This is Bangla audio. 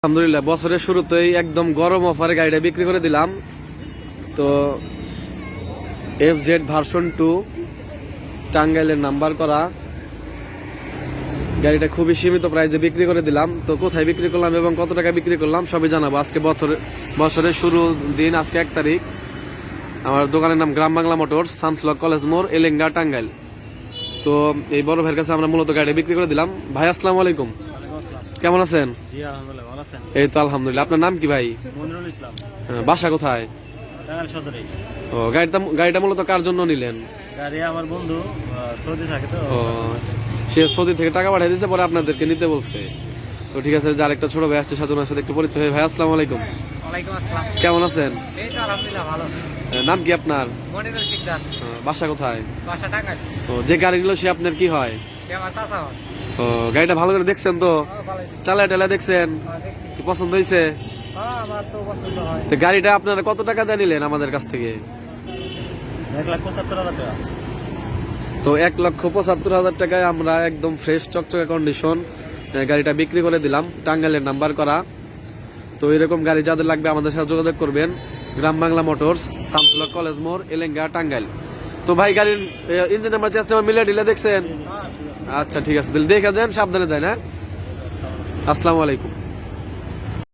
আলহামদুলিল্লাহ, বছরের শুরুতেই একদম গরম অফারে গাড়িটা বিক্রি করে দিলাম। তো FZ ভার্সন 2 টাঙ্গাইলের নাম্বার করা গাড়িটা খুবই সীমিত প্রাইসে বিক্রি করে দিলাম। তো কোথায় বিক্রি করলাম এবং কত টাকা বিক্রি করলাম সবই জানাবো। আজকে বছরের শুরু দিন, আজকে 1 তারিখ। আমার দোকানের নাম গ্রাম বাংলা মোটরস, শামসুল কলেজ মোড়, এলেঙ্গা, টাঙ্গাইল। তো এই বড় ভাইয়ের কাছে আমরা মূলত গাড়ি বিক্রি করে দিলাম। ভাই আসসালামু আলাইকুম, কেমন আছেন? জি আলহামদুলিল্লাহ, ভালো আছেন? এই তো আলহামদুলিল্লাহ। আপনার নাম কি ভাই? মনিরুল ইসলাম। বাসা কোথায়? টাঙ্গাইল সদরে। ও, গাড়িটা মূলত কার জন্য নিলেন? গাড়ি আমার বন্ধু সৌদি থাকে তো। ও, সে সৌদি থেকে টাকা পাঠিয়ে দিয়েছে, পরে আপনাদেরকে নিতে বলছে। তো ঠিক আছে, যার একটা ছোট ভাই আসছে সাথে ওনার সাথে একটু পরিচয় হয়। ভাই আসসালামু আলাইকুম, ওয়ালাইকুম আসসালাম। কেমন আছেন? এই তো আলহামদুলিল্লাহ ভালো। নাম কি আপনার? মনিরুল সিকদার। বাসা কোথায়? বাসা টাঙ্গাইল। ও, যে গাড়িগুলো সে আপনার কি হয়? সে আমার চাচা হয়। ও, গাড়িটা ভালো করে দেখছেন তো? চালায় টালা দেখছেন? দেখছি। কি পছন্দ হয়েছে? আমার তো পছন্দ হয়। তো গাড়িটা আপনারা কত টাকা দিয়ে নিলেন আমাদের কাছ থেকে? 1,75,000 টাকা। তো 1,75,000 টাকায় আমরা একদম ফ্রেশ চকচকে কন্ডিশন গাড়িটা বিক্রি করে দিলাম, টাঙ্গাইলের নাম্বার করা। তো এরকম গাড়ি যাদের লাগবে আমাদের সাথে যোগাযোগ করবেন। গ্রাম বাংলা মোটরস, শামসুল কলেজ মোড়, এলেঙ্গা, টাঙ্গাইল। তো ভাই, গাড়ির ইঞ্জিন নাম্বার চেষ্টা মিলে ঢিলে দেখছেন? আচ্ছা ঠিক আছে, তাহলে দেখে যান, সাবধানে যান। হ্যাঁ, আসসালামু আলাইকুম।